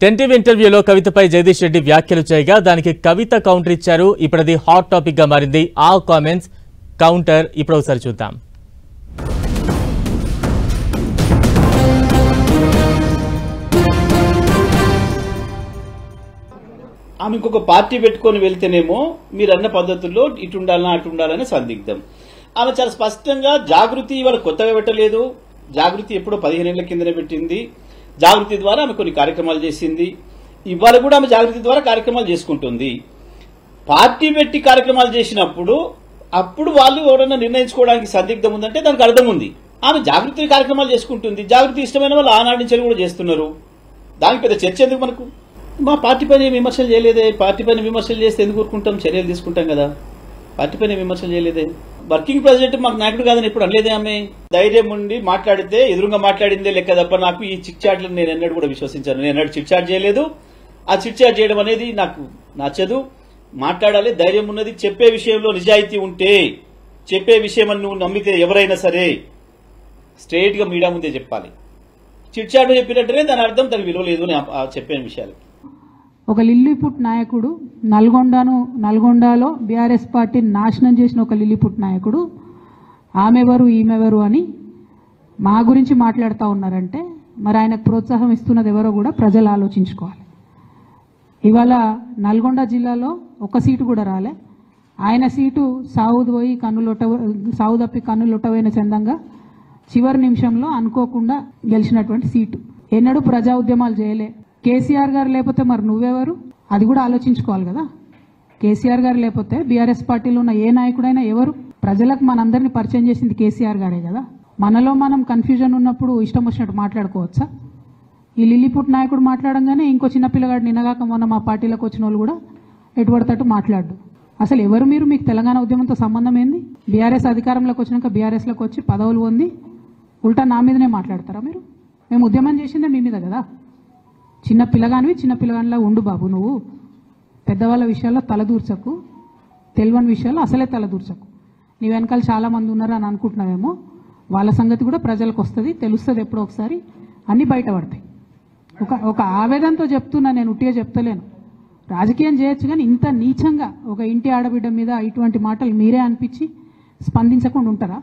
Tentative ఇంటర్వ్యూలో కవితపై జగదీష్ రెడ్డి వ్యాఖ్యలు చేయగా దానికి కవిత కౌంటర్ ఇచ్చారు. ఇప్పుడది హాట్ టాపిక్ గా మారింది. ఆ కామెంట్స్ కౌంటర్ ఇప్పుడు ఒకసారి చూద్దాం. ఆమె ఇంకొక పార్టీ పెట్టుకొని వెళ్తేనేమో మీరు అన్న పద్ధతుల్లో ఇటు ఉండాలన్నా అటు ఉండాలని సందిగ్ధం. ఆమె చాలా స్పష్టంగా జాగృతి ఇవాళ కొత్తగా పెట్టలేదు. జాగృతి ఎప్పుడో 15 ఏళ్ల కిందనే పెట్టింది. జాగృతి ద్వారా ఆమె కొన్ని కార్యక్రమాలు చేసింది. ఇవాళ కూడా ఆమె జాగృతి ద్వారా కార్యక్రమాలు చేసుకుంటుంది. పార్టీ పెట్టి కార్యక్రమాలు చేసినప్పుడు అప్పుడు వాళ్ళు ఎవరైనా నిర్ణయించుకోవడానికి సందిగ్ధం ఉందంటే దానికి అర్థం ఉంది. ఆమె జాగృతి కార్యక్రమాలు చేసుకుంటుంది. జాగృతి ఇష్టమైన వాళ్ళు ఆనాటి నుంచి కూడా చేస్తున్నారు. దానికి పెద్ద చర్చ ఎందుకు మనకు? మా పార్టీ పైన విమర్శలు చేయలేదే. పార్టీ పైన విమర్శలు చేస్తే ఎందుకు ఊరుకుంటాం? చర్యలు తీసుకుంటాం కదా. పార్టీ పైన విమర్శలు చేయలేదే. వర్కింగ్ ప్రెసిడెంట్ మాకు నాయకుడు కాదని ఎప్పుడు అనలేదే. ఆమె ధైర్యం ఉండి మాట్లాడితే ఎదురుగా మాట్లాడిందే లెక్క తప్ప నాకు ఈ చిట్ చాట్లను నేను ఎన్నడూ కూడా విశ్వసించాను. నేను ఎన్నడూ చిట్ చాట్ చేయలేదు. ఆ చిట్ చాట్ చేయడం అనేది నాకు నచ్చదు. మాట్లాడాలి, ధైర్యం ఉన్నది. చెప్పే విషయంలో నిజాయితీ ఉంటే, చెప్పే విషయం అని నువ్వు నమ్మితే ఎవరైనా సరే స్ట్రైట్ గా మీడియా ముందే చెప్పాలి. చిట్ చాట్ చెప్పినట్టునే దాని అర్థం దానికి విలువ లేదు అని చెప్పే విషయాలు. ఒక లిల్లీపుట్ నాయకుడు నల్గొండలో బీఆర్ఎస్ పార్టీ నాశనం చేసిన ఒక లిల్లీపుట్ నాయకుడు ఆమెవరు ఈమెవరు అని మా గురించి మాట్లాడుతూ ఉన్నారంటే మరి ఆయనకు ప్రోత్సాహం ఇస్తున్నది ఎవరో కూడా ప్రజలు ఆలోచించుకోవాలి. ఇవాళ నల్గొండ జిల్లాలో ఒక సీటు కూడా రాలే. ఆయన సీటు సావు తప్పి కన్నులొట్టవైన చందంగా చివరి నిమిషంలో అనుకోకుండా గెలిచినటువంటి సీటు. ఎన్నడూ ప్రజా ఉద్యమాలు చేయలే. కేసీఆర్ గారు లేకపోతే మరి నువ్వెవరు? అది కూడా ఆలోచించుకోవాలి కదా. కేసీఆర్ గారు లేకపోతే బీఆర్ఎస్ పార్టీలో ఉన్న ఏ నాయకుడైనా ఎవరు? ప్రజలకు మనందరినీ పరిచయం చేసింది కేసీఆర్ గారే కదా. మనలో మనం కన్ఫ్యూజన్ ఉన్నప్పుడు ఇష్టం వచ్చినట్టు మాట్లాడుకోవచ్చా? ఈ లిల్లీపుట్ నాయకుడు మాట్లాడంగానే ఇంకో చిన్న పిల్లగాడు నిన్నగాక మొన్న మా పార్టీలోకి వచ్చిన వాళ్ళు కూడా ఎటుపడతట్టు మాట్లాడు. అసలు ఎవరు మీరు? మీకు తెలంగాణ ఉద్యమంతో సంబంధం ఏంది? బీఆర్ఎస్ అధికారంలోకి వచ్చినాక బీఆర్ఎస్లోకి వచ్చి పదవులు పొంది ఉల్టా నా మీదనే మాట్లాడతారా మీరు? మేము ఉద్యమం చేసిందే మీ మీద కదా. చిన్న పిల్లగానిలా ఉండు బాబు. నువ్వు పెద్దవాళ్ళ విషయాల్లో తలదూర్చకు, తెలియని విషయాల్లో అసలే తలదూర్చకు. నీ వెనకాల చాలా మంది ఉన్నారు అని అనుకుంటున్నావేమో. వాళ్ళ సంగతి కూడా ప్రజలకు వస్తుంది, తెలుస్తుంది. ఎప్పుడో ఒకసారి అన్నీ బయటపడతాయి. ఒక ఆవేదనతో చెప్తున్నా, నేను ఉట్టిగా చెప్తలేను. రాజకీయం చేయొచ్చు కానీ ఇంత నీచంగా ఒక ఇంటి ఆడబిడ్డ మీద ఇటువంటి మాటలు మీరే అనిపించి స్పందించకుండా ఉంటారా?